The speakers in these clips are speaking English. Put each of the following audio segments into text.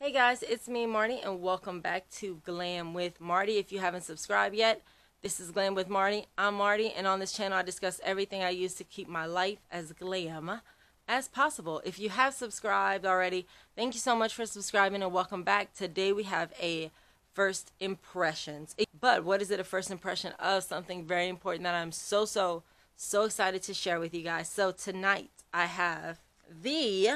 Hey guys, it's me, Marty, and welcome back to Glam with Marty. If you haven't subscribed yet, this is Glam with Marty. I'm Marty, and on this channel I discuss everything I use to keep my life as glam as possible. If you have subscribed already, thank you so much for subscribing and welcome back. Today we have a first impressions. But what is it, a first impression of? Something very important that I'm so excited to share with you guys. So tonight I have the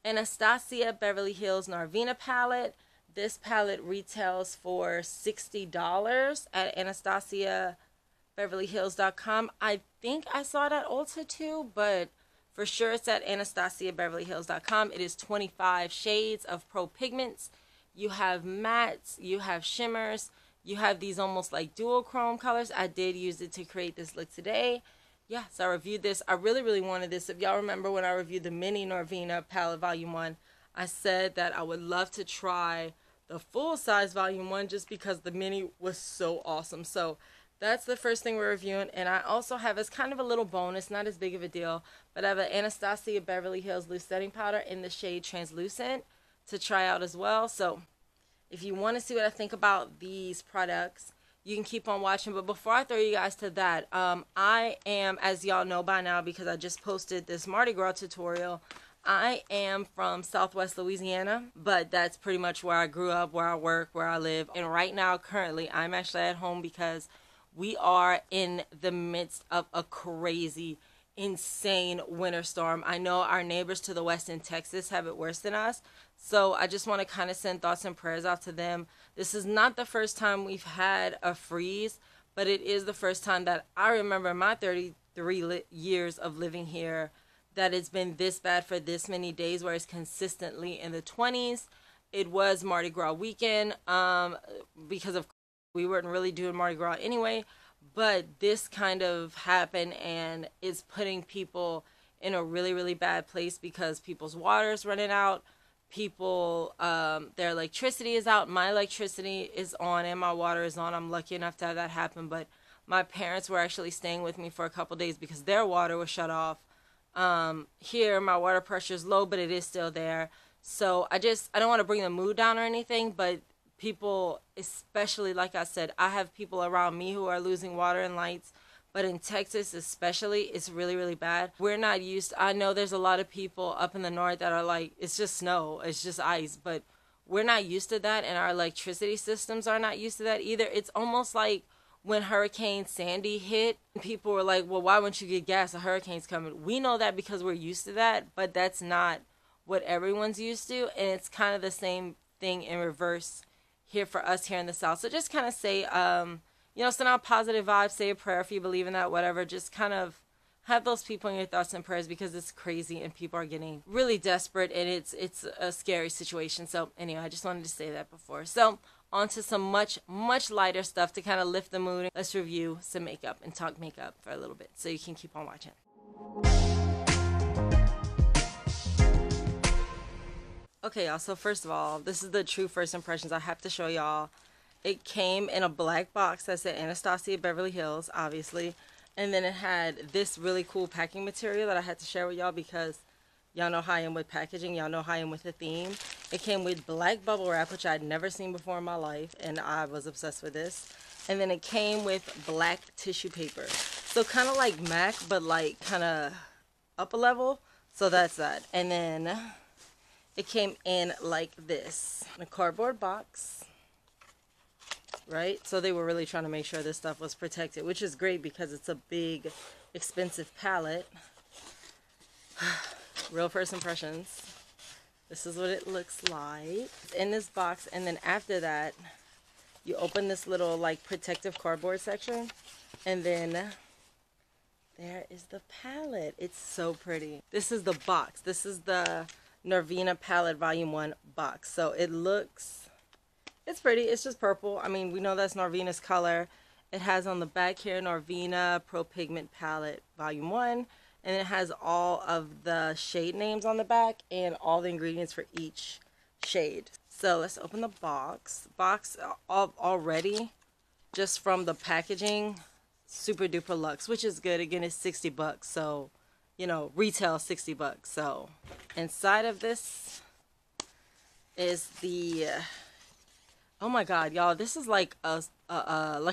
Anastasia Beverly Hills Norvina palette. This palette retails for $60 at AnastasiaBeverlyHills.com. I think I saw it at Ulta too, but for sure it's at AnastasiaBeverlyHills.com. It is 25 shades of Pro Pigments. You have mattes, you have shimmers, you have these almost like dual chrome colors. I did use it to create this look today. Yeah, so I reviewed this. I really wanted this. If y'all remember when I reviewed the mini Norvina palette volume 1, I said that I would love to try the full size volume 1 just because the mini was so awesome. So that's the first thing we're reviewing. And I also have, as kind of a little bonus, not as big of a deal, but I have an Anastasia Beverly Hills loose setting powder in the shade Translucent to try out as well. So if you want to see what I think about these products, you can keep on watching. But before I throw you guys to that, I am, as y'all know by now because I just posted this Mardi Gras tutorial, I am from Southwest Louisiana, but that's pretty much where I grew up, where I work, where I live. And right now, currently, I'm actually at home because we are in the midst of a crazy, insane winter storm. I know our neighbors to the west in Texas have it worse than us, so I just want to kind of send thoughts and prayers out to them. This is not the first time we've had a freeze, but it is the first time that I remember in my 33 years of living here that it's been this bad for this many days, where it's consistently in the 20s. It was Mardi Gras weekend, because of we weren't really doing Mardi Gras anyway, but this kind of happened and it's putting people in a really bad place because people's water is running out. People, their electricity is out. My electricity is on and my water is on. I'm lucky enough to have that happen, but my parents were actually staying with me for a couple days because their water was shut off. Here my water pressure is low, but it is still there. So I don't want to bring the mood down or anything, but people, especially, like I said, I have people around me who are losing water and lights, but in Texas especially, it's really bad. We're not used to, I know there's a lot of people up in the north that are like, it's just snow, it's just ice, but we're not used to that, and our electricity systems are not used to that either. It's almost like when Hurricane Sandy hit, people were like, well, why wouldn't you get gas? A hurricane's coming. We know that because we're used to that, but that's not what everyone's used to, and it's kind of the same thing in reverse here for us here in the South. So just kind of say, send out positive vibes, say a prayer if you believe in that, whatever. Just kind of have those people in your thoughts and prayers because it's crazy and people are getting really desperate and it's a scary situation. So anyway, I just wanted to say that before. So on to some much lighter stuff to kind of lift the mood. Let's review some makeup and talk makeup for a little bit so you can keep on watching. Okay, y'all, so first of all, this is the true first impressions I have to show y'all. It came in a black box that said Anastasia Beverly Hills, obviously. And then it had this really cool packing material that I had to share with y'all because y'all know how I am with packaging. Y'all know how I am with the theme. It came with black bubble wrap, which I'd never seen before in my life, and I was obsessed with this. And then it came with black tissue paper. So kind of like MAC, but like kind of up a level. So that's that. And then it came in like this, in a cardboard box, right? So they were really trying to make sure this stuff was protected, which is great because it's a big, expensive palette. Real first impressions. This is what it looks like. It's in this box, and then after that, you open this little like protective cardboard section, and then there is the palette. It's so pretty. This is the box. This is the Norvina palette volume 1 box. So it looks, it's pretty. It's just purple. I mean, we know that's Norvina's color. It has on the back here Norvina Pro Pigment palette volume 1, and it has all of the shade names on the back and all the ingredients for each shade. So let's open the box. Box already, just from the packaging, super duper luxe, which is good. Again, it's 60 bucks. So you know, retail $60. So inside of this is the oh my god, y'all, this is like a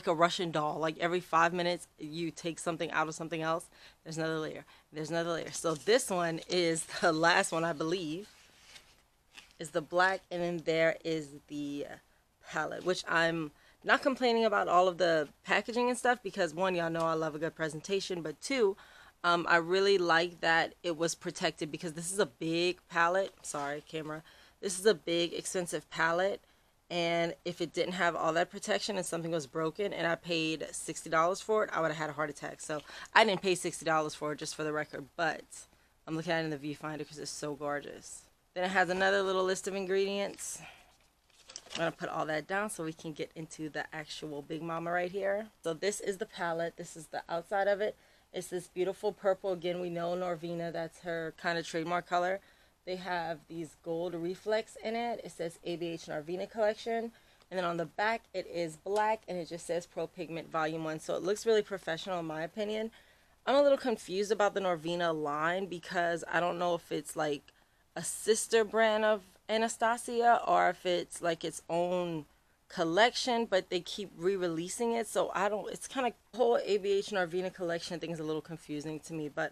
Russian doll. Like every 5 minutes you take something out of something else. There's another layer. There's another layer. So this one is the last one, I believe, is the black, and then there is the palette, which I'm not complaining about all of the packaging and stuff, because one, y'all know I love a good presentation, but two, I really like that it was protected, because this is a big palette. Sorry, camera. This is a big, expensive palette, and if it didn't have all that protection and something was broken and I paid $60 for it, I would have had a heart attack. So I didn't pay $60 for it, just for the record, but I'm looking at it in the viewfinder because it's so gorgeous. Then it has another little list of ingredients. I'm going to put all that down so we can get into the actual Big Mama right here. So this is the palette. This is the outside of it. It's this beautiful purple. Again, we know Norvina, that's her kind of trademark color. They have these gold reflex in it. It says ABH Norvina Collection. And then on the back, it is black, and it just says Pro Pigment Volume 1. So it looks really professional in my opinion. I'm a little confused about the Norvina line, because I don't know if it's like a sister brand of Anastasia or if it's like its own collection, but they keep re-releasing it, so I don't, it's kind of, the whole ABH Norvina collection thing is a little confusing to me, but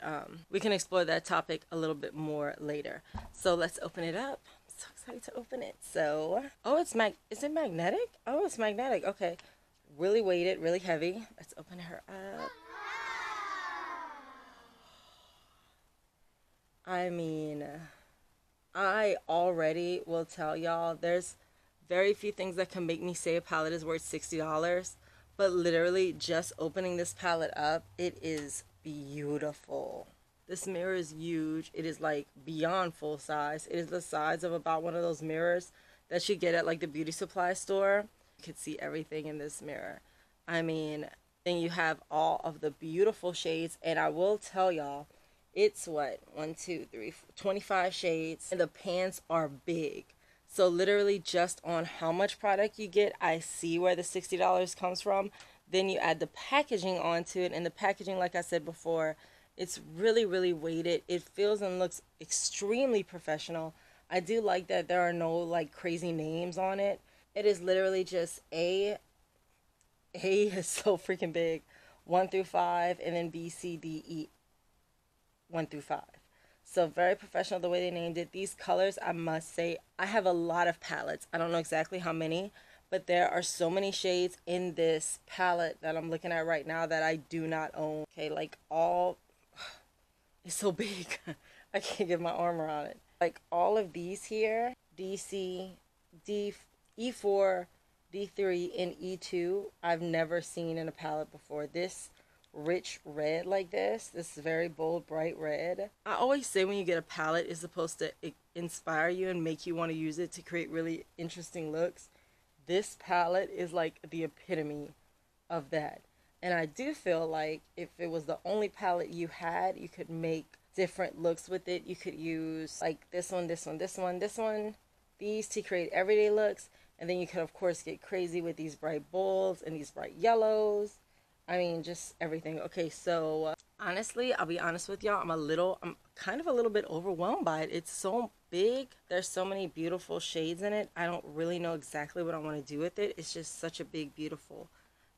we can explore that topic a little bit more later. So let's open it up. I'm so excited to open it. So, oh, is it magnetic? Oh, it's magnetic. Okay, really weighted, really heavy. Let's open her up. I mean, I already will tell y'all, there's very few things that can make me say a palette is worth $60, but literally just opening this palette up, it is beautiful. This mirror is huge. It is like beyond full size. It is the size of about one of those mirrors that you get at like the beauty supply store. You can see everything in this mirror. I mean, then you have all of the beautiful shades, and I will tell y'all, it's what, 1, 2, 3, 4, 25 shades, and the pans are big. So literally just on how much product you get, I see where the $60 comes from. Then you add the packaging onto it, and the packaging, like I said before, it's really, really weighted. It feels and looks extremely professional. I do like that there are no like crazy names on it. It is literally just A is so freaking big, 1 through 5, and then B, C, D, E, 1 through 5. So very professional the way they named it. These colors, I must say, I have a lot of palettes. I don't know exactly how many, but there are so many shades in this palette that I'm looking at right now that I do not own. Okay, like all, it's so big. I can't get my arm around it. Like all of these here, DC, E4, D3, and E2, I've never seen in a palette before. This rich red like this very bold, bright red. I always say when you get a palette, it's supposed to inspire you and make you want to use it to create really interesting looks. This palette is like the epitome of that. And I do feel like if it was the only palette you had, you could make different looks with it. You could use like this one, this one, this one, this one, these to create everyday looks. And then you could of course get crazy with these bright bolds and these bright yellows. I mean, just everything. Okay, so honestly, I'll be honest with y'all, I'm kind of a little bit overwhelmed by it. It's so big. There's so many beautiful shades in it. I don't really know exactly what I want to do with it. It's just such a big, beautiful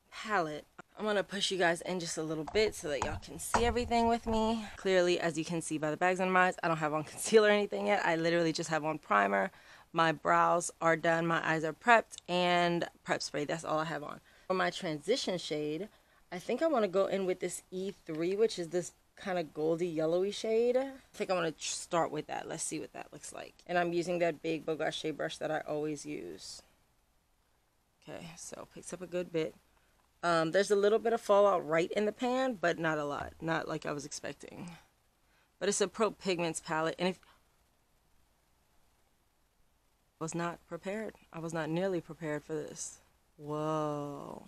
palette. I'm going to push you guys in just a little bit so that y'all can see everything with me. Clearly, as you can see by the bags under my eyes, I don't have on concealer or anything yet. I literally just have on primer. My brows are done. My eyes are prepped, and prep spray. That's all I have on. For my transition shade, I think I want to go in with this E3, which is this kind of goldy yellowy shade. I think I want to start with that. Let's see what that looks like. And I'm using that big Bogart brush that I always use. Okay, so picks up a good bit. There's a little bit of fallout right in the pan, but not a lot. Not like I was expecting. But it's a Pro Pigments palette, and if I was not prepared. I was not nearly prepared for this. Whoa.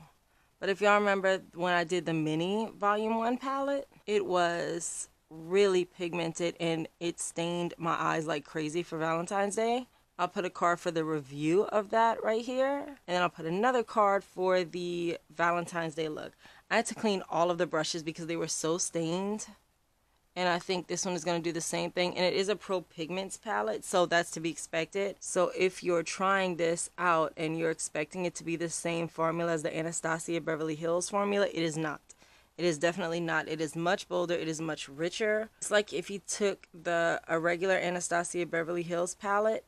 But if y'all remember when I did the mini volume 1 palette, it was really pigmented and it stained my eyes like crazy for Valentine's Day. I'll put a card for the review of that right here. And then I'll put another card for the Valentine's Day look. I had to clean all of the brushes because they were so stained. And I think this one is going to do the same thing. And it is a Pro Pigments palette, so that's to be expected. So if you're trying this out and you're expecting it to be the same formula as the Anastasia Beverly Hills formula, it is not. It is definitely not. It is much bolder. It is much richer. It's like if you took a regular Anastasia Beverly Hills palette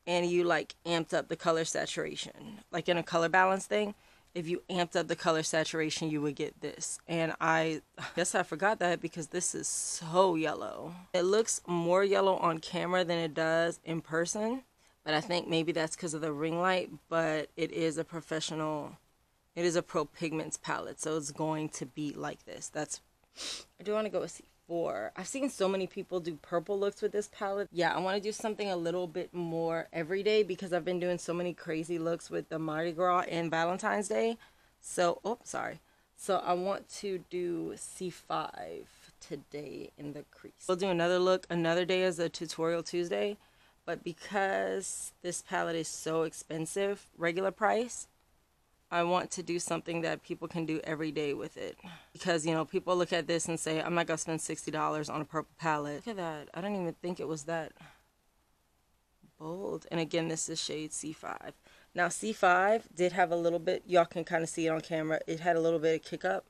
and you like amped up the color saturation, like in a color balance thing. If you amped up the color saturation, you would get this. And I guess I forgot that because this is so yellow. It looks more yellow on camera than it does in person. But I think maybe that's because of the ring light. But it is a professional, it is a Pro Pigments palette. So it's going to be like this. I do want to go with C4. I've seen so many people do purple looks with this palette. Yeah, I want to do something a little bit more everyday because I've been doing so many crazy looks with the Mardi Gras and Valentine's Day. So, sorry. So I want to do C5 today in the crease. We'll do another look another day as a tutorial Tuesday. But because this palette is so expensive, regular price, I want to do something that people can do every day with it. Because, you know, people look at this and say, I'm not going to spend $60 on a purple palette. Look at that. I didn't even think it was that bold. And again, this is shade C5. Now, C5 did have a little bit, y'all can kind of see it on camera. It had a little bit of kick up.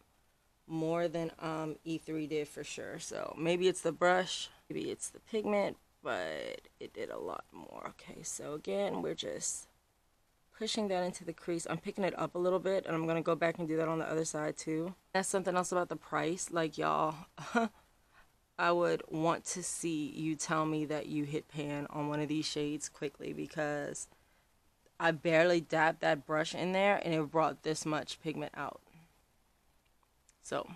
More than E3 did for sure. So maybe it's the brush. Maybe it's the pigment. But it did a lot more. Okay, so again, we're just pushing that into the crease. I'm picking it up a little bit, and I'm going to go back and do that on the other side too. That's something else about the price. Like, y'all, I would want to see you tell me that you hit pan on one of these shades quickly because I barely dabbed that brush in there, and it brought this much pigment out. So,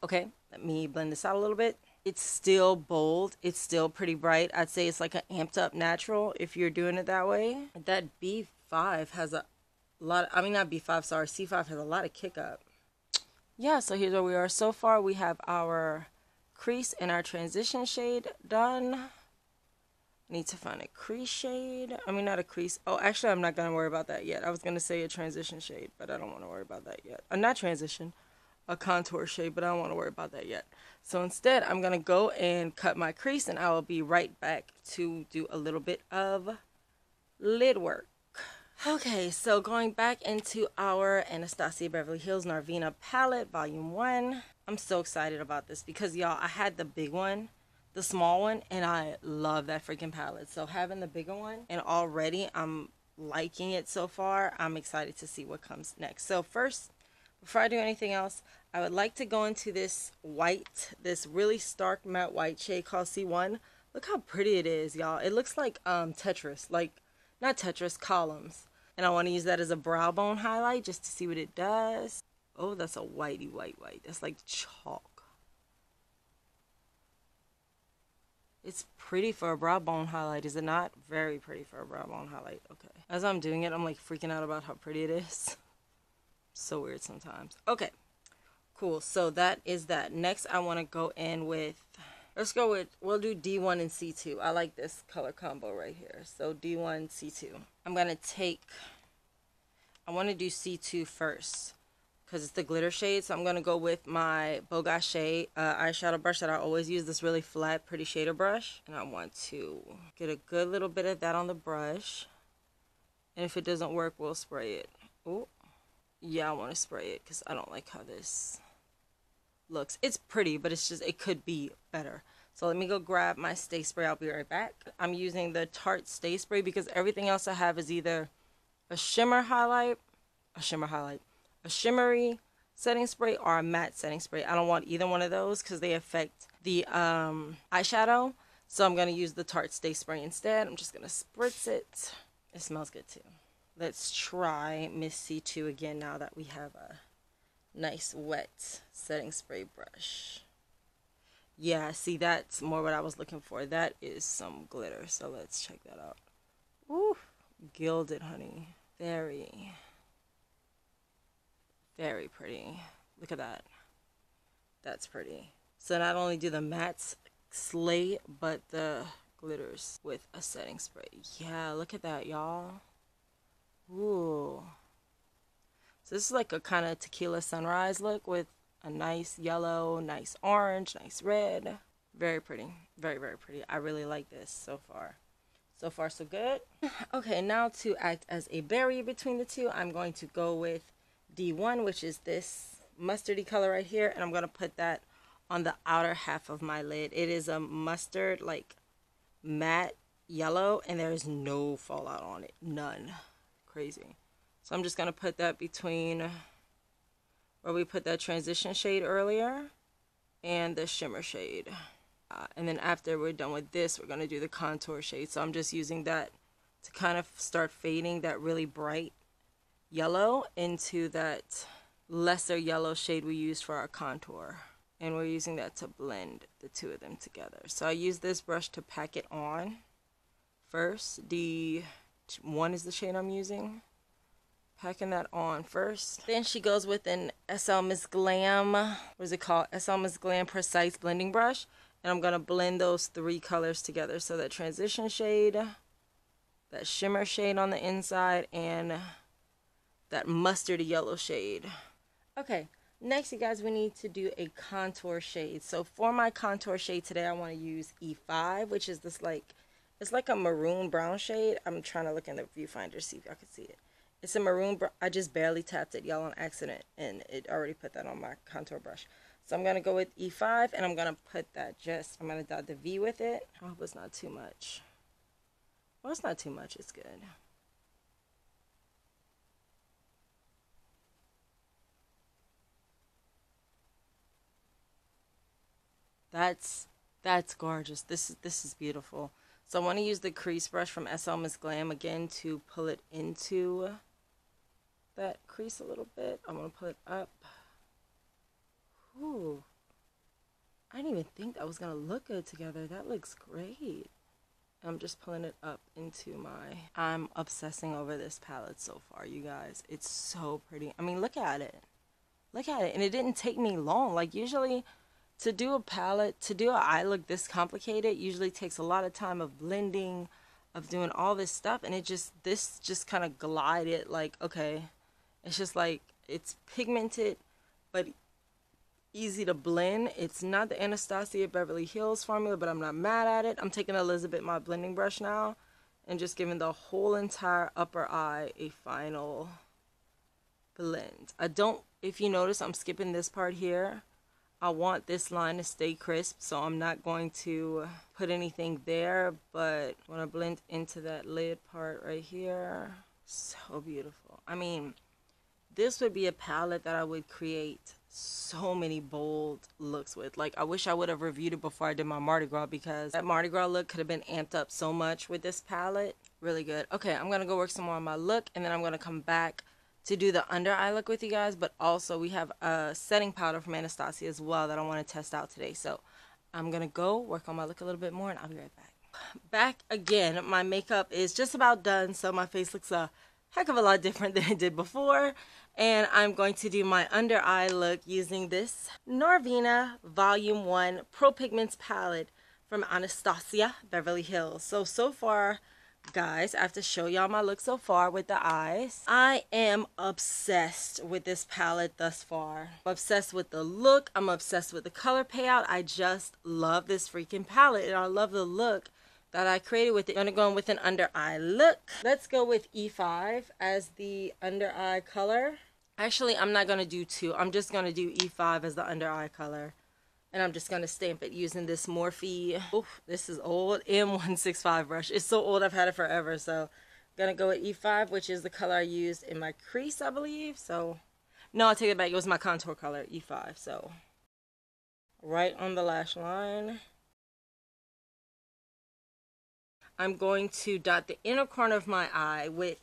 okay, let me blend this out a little bit. It's still bold. It's still pretty bright. I'd say it's like an amped up natural if you're doing it that way. That B5 has a lot, I mean not B5, sorry, C5 has a lot of kick up. Yeah, so here's where we are. So far we have our crease and our transition shade done. I need to find a crease shade. I mean not a crease. Oh, actually I'm not going to worry about that yet. I was going to say a transition shade, but I don't want to worry about that yet. Not transition. A contour shade, but I don't want to worry about that yet. So instead, I'm going to go and cut my crease, and I will be right back to do a little bit of lid work. Okay, so going back into our Anastasia Beverly Hills Norvina palette, volume 1. I'm so excited about this because, y'all, I had the big one, the small one, and I love that freaking palette. So having the bigger one, and already I'm liking it so far, I'm excited to see what comes next. So first, before I do anything else, I would like to go into this white, this really stark matte white shade called C1. Look how pretty it is, y'all. It looks like Tetris, like, not Tetris, columns. And I want to use that as a brow bone highlight just to see what it does. Oh, that's a whitey white. That's like chalk. It's pretty for a brow bone highlight, is it not? Very pretty for a brow bone highlight. Okay. As I'm doing it, I'm like freaking out about how pretty it is. So weird sometimes. Okay. Cool, so that is that. Next, I want to go in with, we'll do D1 and C2. I like this color combo right here. So D1, C2. I'm going to I want to do C2 first because it's the glitter shade. So I'm going to go with my Bogache eyeshadow brush that I always use, this really flat, pretty shader brush. And I want to get a good little bit of that on the brush. And if it doesn't work, we'll spray it. Oh, yeah, I want to spray it because I don't like how this looks. It's pretty, but it's just, it could be better. So let me go grab my stay spray. I'll be right back. I'm using the Tarte stay spray because everything else I have is either a shimmery setting spray or a matte setting spray. I don't want either one of those because they affect the eyeshadow. So I'm going to use the Tarte stay spray instead. I'm just going to spritz it. It smells good too. Let's try Miss C2 again now that we have a nice wet setting spray brush. Yeah, see, that's more what I was looking for. That is some glitter, so let's check that out. Woo, gilded, honey. Very, very pretty. Look at that. That's pretty. So not only do the mattes slay, but the glitters with a setting spray. Yeah, look at that, y'all. Ooh. So this is like a kind of tequila sunrise look with a nice yellow, nice orange, nice red. Very pretty. Very, very pretty. I really like this so far. So far, so good. Okay, now to act as a barrier between the two, I'm going to go with D1, which is this mustardy color right here, and I'm going to put that on the outer half of my lid. It is a mustard, like, matte yellow, and there is no fallout on it. None. Crazy. So I'm just going to put that between where we put that transition shade earlier and the shimmer shade. And then after we're done with this, we're going to do the contour shade. So I'm just using that to kind of start fading that really bright yellow into that lesser yellow shade we used for our contour. And we're using that to blend the two of them together. So I use this brush to pack it on first. D1 is the shade I'm using. Packing that on first. Then she goes with an SL Miss Glam, what is it called? SL Miss Glam Precise Blending Brush. And I'm going to blend those three colors together. So that transition shade, that shimmer shade on the inside, and that mustardy yellow shade. Okay, next you guys, we need to do a contour shade. So for my contour shade today, I want to use E5, which is this like, it's like a maroon brown shade. I'm trying to look in the viewfinder, see if y'all can see it. It's a maroon brown. I just barely tapped it, y'all, on accident, and it already put that on my contour brush. So I'm going to go with E5, and I'm going to put that I'm going to dot the V with it. I hope it's not too much. Well, it's not too much. It's good. That's gorgeous. This is beautiful. So I want to use the crease brush from SL Miss Glam again to pull it into that crease a little bit. I'm going to pull it up. Ooh, I didn't even think that was going to look good together. That looks great. I'm just pulling it up into I'm obsessing over this palette so far, you guys. It's so pretty. I mean, look at it. Look at it. And it didn't take me long. Like, usually to do a palette, to do an eye look this complicated, usually takes a lot of time of blending, of doing all this stuff. And this just kind of glided, like, okay. It's just like, it's pigmented, but easy to blend. It's not the Anastasia Beverly Hills formula, but I'm not mad at it. I'm taking Elizabeth, my blending brush now, and just giving the whole entire upper eye a final blend. If you notice, I'm skipping this part here. I want this line to stay crisp, so I'm not going to put anything there, but I want to blend into that lid part right here. So beautiful. I mean, this would be a palette that I would create so many bold looks with. Like, I wish I would have reviewed it before I did my Mardi Gras, because that Mardi Gras look could have been amped up so much with this palette. Really good. Okay, I'm going to go work some more on my look, and then I'm going to come back to do the under eye look with you guys. But also, we have a setting powder from Anastasia as well that I want to test out today. So I'm going to go work on my look a little bit more, and I'll be right back. Back again. My makeup is just about done, so my face looks a heck of a lot different than it did before. And I'm going to do my under eye look using this Norvina Volume 1 Pro Pigments palette from Anastasia Beverly Hills. So far, guys, I have to show y'all my look so far with the eyes. I am obsessed with this palette thus far. I'm obsessed with the look. I'm obsessed with the color payout. I just love this freaking palette, and I love the look that I created with it. I'm gonna go in with an under eye look. Let's go with E5 as the under eye color. Actually, I'm not gonna do 2. I'm just gonna do E5 as the under eye color. And I'm just gonna stamp it using this Morphe, this is old, M165 brush. It's so old, I've had it forever. So I'm gonna go with E5, which is the color I used in my crease, I believe. So, no, I take it back, it was my contour color, E5. So, right on the lash line. I'm going to dot the inner corner of my eye with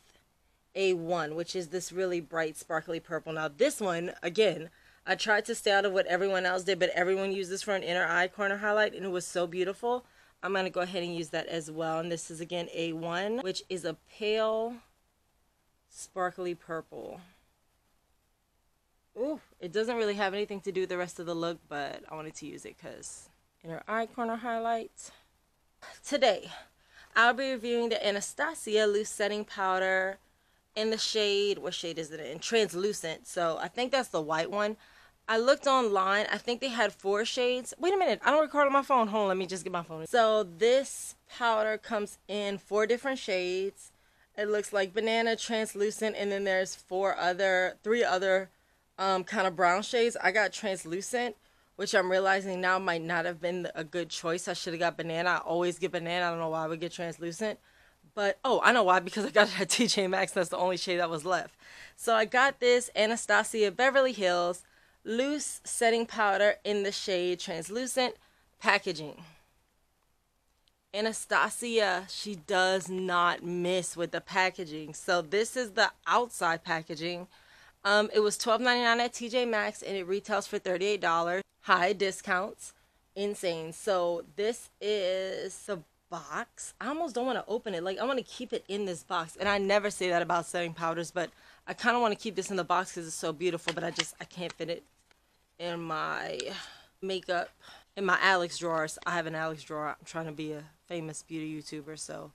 A1, which is this really bright, sparkly purple. Now, this one, again, I tried to stay out of what everyone else did, but everyone used this for an inner eye corner highlight, and it was so beautiful. I'm going to go ahead and use that as well. And this is, again, A1, which is a pale, sparkly purple. Ooh, it doesn't really have anything to do with the rest of the look, but I wanted to use it because inner eye corner highlight. Today, I'll be reviewing the Anastasia Loose Setting Powder in the shade, what shade is it in? Translucent. So I think that's the white one. I looked online. I think they had 4 shades. Wait a minute. I don't record on my phone. Hold on. Let me just get my phone. So this powder comes in 4 different shades. It looks like banana, translucent, and then there's 3 other kind of brown shades. I got translucent, which I'm realizing now might not have been a good choice. I should have got banana. I always get banana. I don't know why I would get translucent. But, oh, I know why, because I got it at TJ Maxx. That's the only shade that was left. So I got this Anastasia Beverly Hills loose setting powder in the shade translucent. Packaging. Anastasia, she does not miss with the packaging. So this is the outside packaging. It was $12.99 at TJ Maxx and it retails for $38. High discounts. Insane. So this is the box. I almost don't want to open it. Like, I want to keep it in this box. And I never say that about setting powders, but I kind of want to keep this in the box because it's so beautiful, but I can't fit it in my makeup, in my Alex drawers. I have an Alex drawer. I'm trying to be a famous beauty YouTuber, so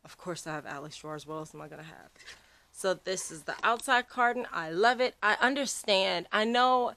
of course I have Alex drawers. What else am I going to have? So this is the outside carton. I love it. I understand. I know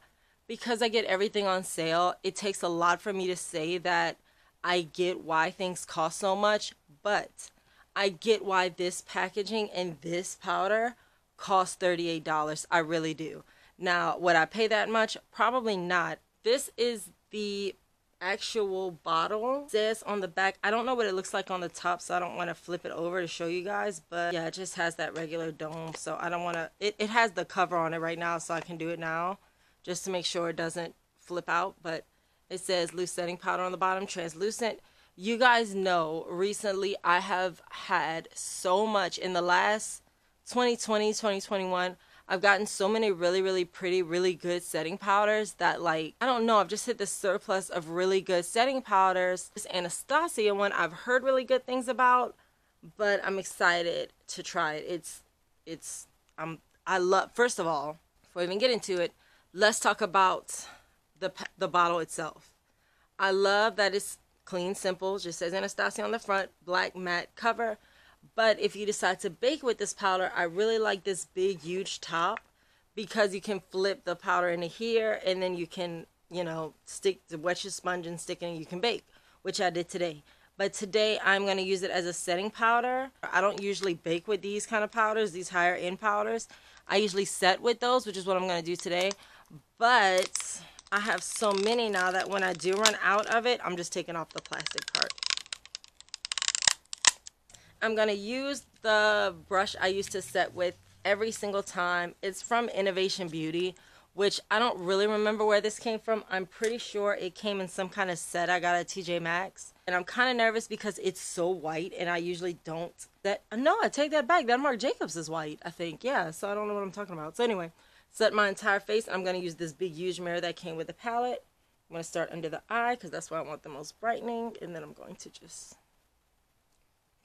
because I get everything on sale, it takes a lot for me to say that I get why things cost so much, but I get why this packaging and this powder cost $38. I really do. Now, would I pay that much? Probably not. This is the actual bottle. It says on the back, I don't know what it looks like on the top, so I don't want to flip it over to show you guys, but yeah, it just has that regular dome, so I don't want to, it has the cover on it right now, so I can do it now, just to make sure it doesn't flip out, but it says loose setting powder on the bottom, translucent. You guys know, recently I have had so much in the last 2020, 2021, I've gotten so many really, really pretty, really good setting powders that, like, I don't know, I've just hit the surplus of really good setting powders. This Anastasia one I've heard really good things about, but I'm excited to try it. I love, first of all, before I even get into it, let's talk about the bottle itself. I love that it's clean, simple, just says Anastasia on the front, black matte cover. But if you decide to bake with this powder, I really like this big, huge top because you can flip the powder into here and then you can, you know, wet your sponge and stick it and you can bake, which I did today. But today I'm going to use it as a setting powder. I don't usually bake with these kind of powders, these higher end powders. I usually set with those, which is what I'm going to do today. But I have so many now that when I do run out of it, I'm just taking off the plastic part. I'm going to use the brush I used to set with every single time. It's from Innovation Beauty, which I don't really remember where this came from. I'm pretty sure it came in some kind of set I got at TJ Maxx. And I'm kind of nervous because it's so white and I usually don't. No, I take that back. That Marc Jacobs is white, I think. Yeah, so I don't know what I'm talking about. So anyway, set my entire face. I'm going to use this big, huge mirror that came with the palette. I'm going to start under the eye because that's where I want the most brightening. And then I'm going to just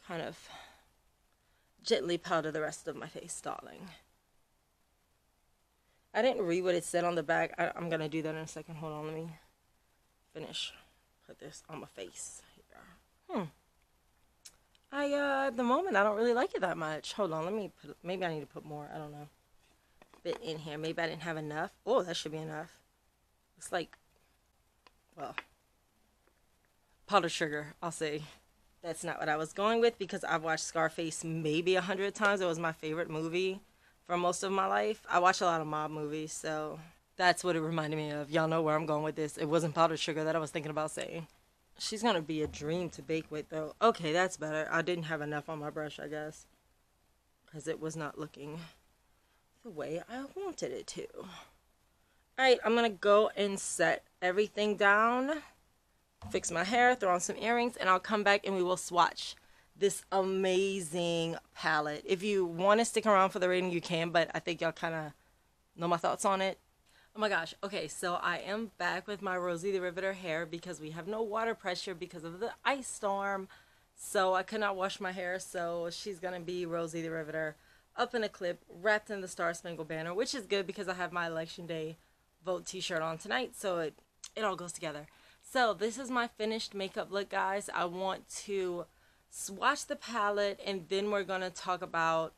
kind of gently powder the rest of my face, darling. I didn't read what it said on the back. I'm going to do that in a second. Hold on, let me finish. Put this on my face. Here. At the moment, I don't really like it that much. Hold on, let me put, maybe I need to put more. I don't know. Bit in here. Maybe I didn't have enough. Oh, that should be enough. It's like, well, powdered sugar, I'll say. That's not what I was going with because I've watched Scarface maybe 100 times. It was my favorite movie for most of my life. I watch a lot of mob movies, so that's what it reminded me of. Y'all know where I'm going with this. It wasn't powdered sugar that I was thinking about saying. She's going to be a dream to bake with, though. Okay, that's better. I didn't have enough on my brush, I guess, because it was not looking the way I wanted it to. All right, I'm going to go and set everything down. Fix my hair, throw on some earrings, and I'll come back and we will swatch this amazing palette. If you want to stick around for the rating, you can, but I think y'all kind of know my thoughts on it. Oh my gosh. Okay, so I am back with my Rosie the Riveter hair because we have no water pressure because of the ice storm. So I could not wash my hair, so she's going to be Rosie the Riveter up in a clip, wrapped in the Star Spangled Banner, which is good because I have my Election Day vote t-shirt on tonight, so it all goes together. So this is my finished makeup look, guys. I want to swatch the palette and then we're going to talk about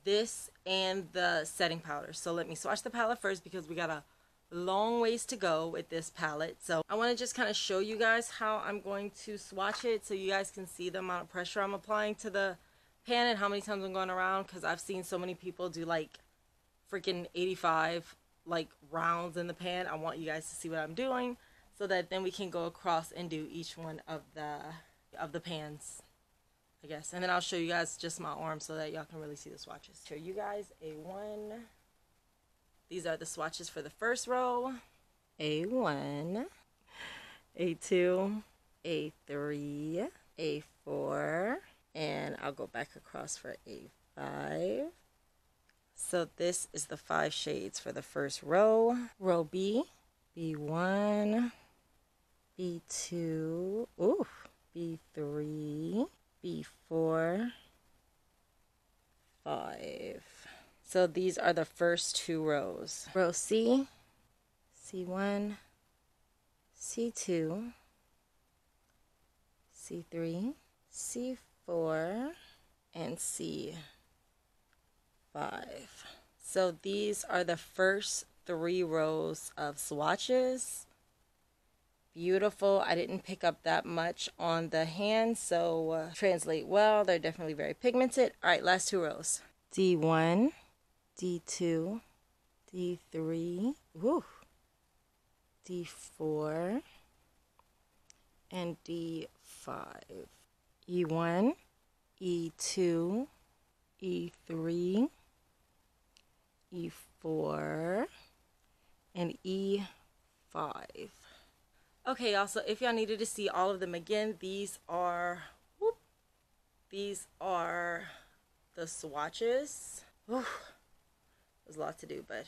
this and the setting powder. So let me swatch the palette first because we got to long ways to go with this palette. So I want to just kind of show you guys how I'm going to swatch it so you guys can see the amount of pressure I'm applying to the pan and how many times I'm going around, because I've seen so many people do like freaking 85 like rounds in the pan. I want you guys to see what I'm doing so that then we can go across and do each one of the pans, I guess. And then I'll show you guys just my arm so that y'all can really see the swatches. Show you guys A1. These are the swatches for the first row. A1, A2, A3, A4, and I'll go back across for A5. So this is the 5 shades for the first row. Row B, B1, B2, ooh, B3, B4, 5. So these are the first 2 rows. Row C, C1, C2, C3, C4, and C5. So these are the first 3 rows of swatches. Beautiful. I didn't pick up that much on the hand, so translate well. They're definitely very pigmented. All right, last 2 rows. D1, D2, D3, woo, D4, and D5. E1, E2, E3, E4, and E5. Okay, y'all, so if y'all needed to see all of them again, these are the swatches. Whew. There's a lot to do, but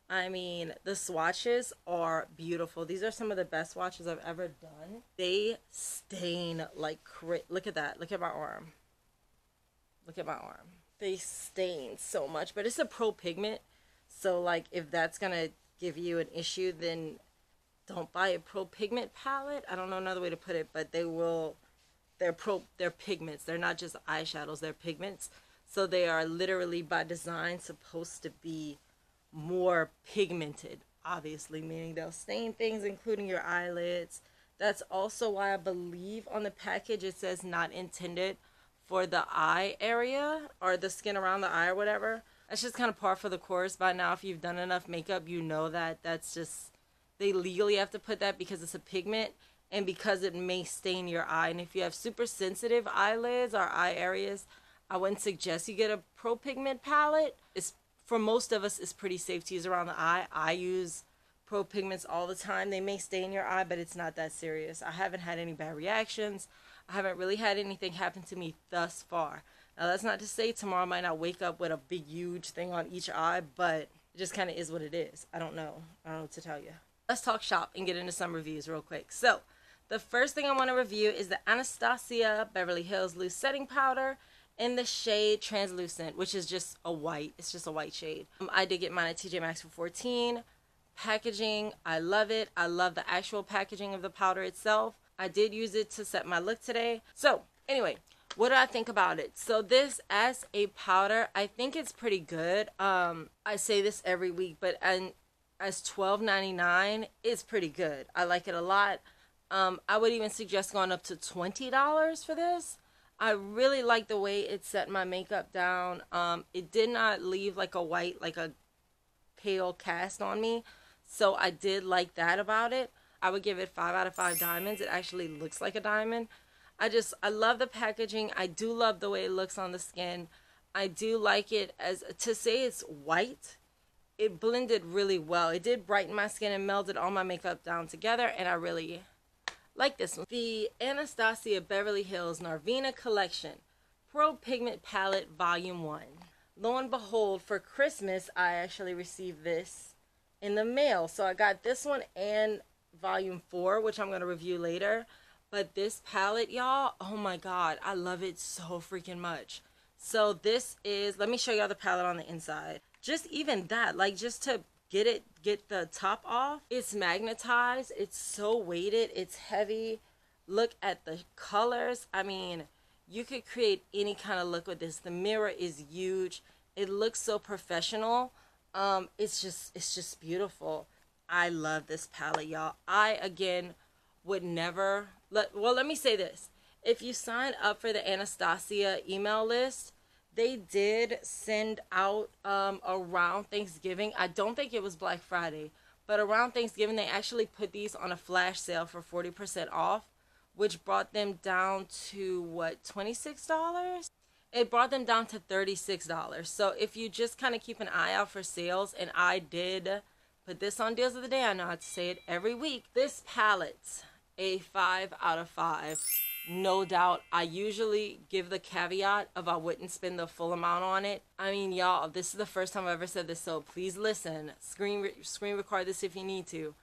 I mean, the swatches are beautiful. These are some of the best swatches I've ever done. They stain like look at that. Look at my arm. Look at my arm. They stain so much, but it's a pro pigment. So like if that's going to give you an issue, then don't buy a pro pigment palette. I don't know another way to put it, but they're pigments. They're not just eyeshadows, they're pigments. So they are literally by design supposed to be more pigmented, obviously, meaning they'll stain things, including your eyelids. That's also why I believe on the package it says not intended for the eye area or the skin around the eye or whatever. That's just kind of par for the course. By now, if you've done enough makeup, you know that that's just, they legally have to put that because it's a pigment and because it may stain your eye. And if you have super sensitive eyelids or eye areas, I wouldn't suggest you get a pro pigment palette. It's, for most of us, it's pretty safe to use around the eye. I use pro pigments all the time. They may stain your eye, but it's not that serious. I haven't had any bad reactions. I haven't really had anything happen to me thus far. Now, that's not to say tomorrow I might not wake up with a big, huge thing on each eye, but it just kind of is what it is. I don't know. I don't know what to tell you. Let's talk shop and get into some reviews real quick. So, the first thing I want to review is the Anastasia Beverly Hills Loose Setting Powder in the shade Translucent, which is just a white. It's just a white shade. I did get mine at TJ Maxx for $14. Packaging, I love it. I love the actual packaging of the powder itself. I did use it to set my look today. So, anyway, what do I think about it? So this as a powder, I think it's pretty good. I say this every week, but as $12.99, it's pretty good. I like it a lot. I would even suggest going up to $20 for this. I really like the way it set my makeup down. It did not leave like a white, like a pale cast on me. So I did like that about it. I would give it 5 out of 5 diamonds. It actually looks like a diamond. I love the packaging. I do love the way it looks on the skin. I do like it as, to say it's white, it blended really well. It did brighten my skin and melded all my makeup down together, and I really like this one. The Anastasia Beverly Hills Norvina Collection Pro Pigment Palette Volume 1. Lo and behold, for Christmas, I actually received this in the mail. So I got this one and Volume 4, which I'm going to review later. But this palette, y'all, oh my god, I love it so freaking much. So this is, let me show y'all the palette on the inside. Just even that, like just to get the top off, it's magnetized, it's so weighted, it's heavy. Look at the colors. I mean, you could create any kind of look with this. The mirror is huge. It looks so professional. It's just beautiful. I love this palette, y'all. I, again, would never... let me say this. If you sign up for the Anastasia email list, they did send out around Thanksgiving. I don't think it was Black Friday, but around Thanksgiving, they actually put these on a flash sale for 40% off, which brought them down to, what, $26? It brought them down to $36. So if you just kind of keep an eye out for sales, and I did put this on Deals of the Day, I know how to say it every week. This palette, a 5 out of 5. No doubt. I usually give the caveat of I wouldn't spend the full amount on it. I mean, y'all, this is the first time I've ever said this, so please listen. Screen record this if you need to.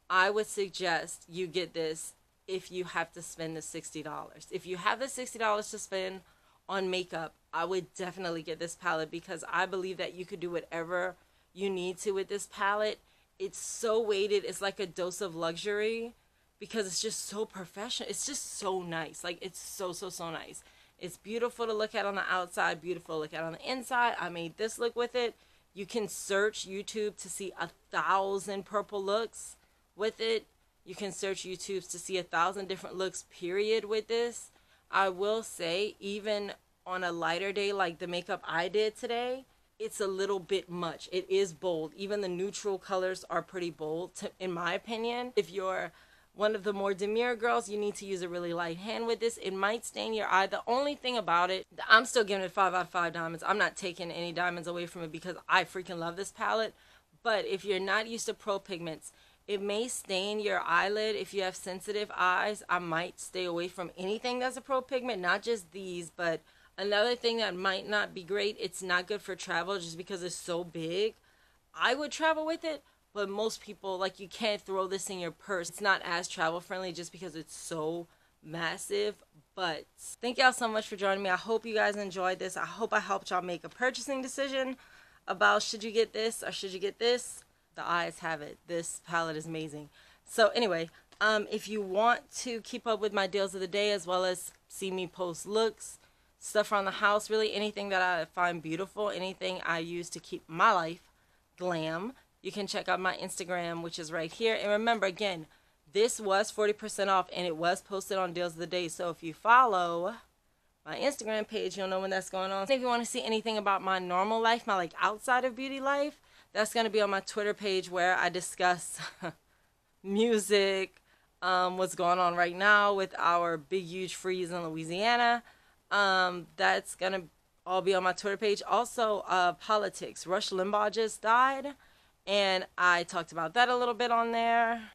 I would suggest you get this if you have to spend the $60. If you have the $60 to spend on makeup, I would definitely get this palette, because I believe that you could do whatever you need to with this palette. It's so weighted. It's like a dose of luxury, because it's just so professional. It's just so nice. Like, it's so nice. It's beautiful to look at on the outside, beautiful to look at on the inside. I made this look with it. You can search YouTube to see 1,000 purple looks with it. You can search YouTube to see 1,000 different looks, period, with this. I will say, even on a lighter day like the makeup I did today, it's a little bit much. It is bold. Even the neutral colors are pretty bold, in my opinion. If you're one of the more demure girls, you need to use a really light hand with this. It might stain your eye. The only thing about it, I'm still giving it 5 out of 5 diamonds. I'm not taking any diamonds away from it, because I freaking love this palette. But if you're not used to Pro Pigments, it may stain your eyelid. If you have sensitive eyes, I might stay away from anything that's a Pro Pigment, not just these. But another thing that might not be great, it's not good for travel just because it's so big. I would travel with it, but most people, like, you can't throw this in your purse. It's not as travel friendly just because it's so massive. But thank y'all so much for joining me. I hope you guys enjoyed this. I hope I helped y'all make a purchasing decision about should you get this or should you get this. The eyes have it. This palette is amazing. So anyway, if you want to keep up with my deals of the day, as well as see me post looks, stuff around the house, really anything that I find beautiful, anything I use to keep my life glam, you can check out my Instagram, which is right here. And remember, again, this was 40% off, and it was posted on Deals of the Day. So if you follow my Instagram page, you'll know when that's going on. If you want to see anything about my normal life, my, like, outside of beauty life, that's going to be on my Twitter page, where I discuss music, what's going on right now with our big, huge freeze in Louisiana. That's going to all be on my Twitter page. Also, politics. Rush Limbaugh just died, and I talked about that a little bit on there.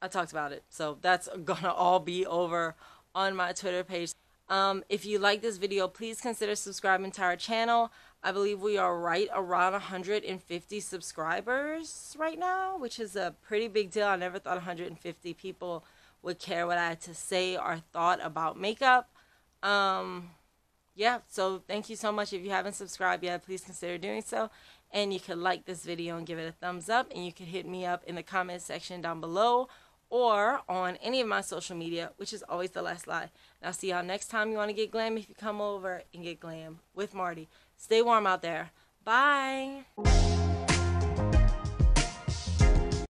I talked about it. So that's going to all be over on my Twitter page. If you like this video, please consider subscribing to our channel. I believe we are right around 150 subscribers right now, which is a pretty big deal. I never thought 150 people would care what I had to say or thought about makeup. Yeah, so thank you so much. If you haven't subscribed yet, please consider doing so. And you can like this video and give it a thumbs up. And you can hit me up in the comment section down below, or on any of my social media, which is always the last lie. And I'll see y'all next time you want to get glam. If you come over and get glam with Marty. Stay warm out there. Bye.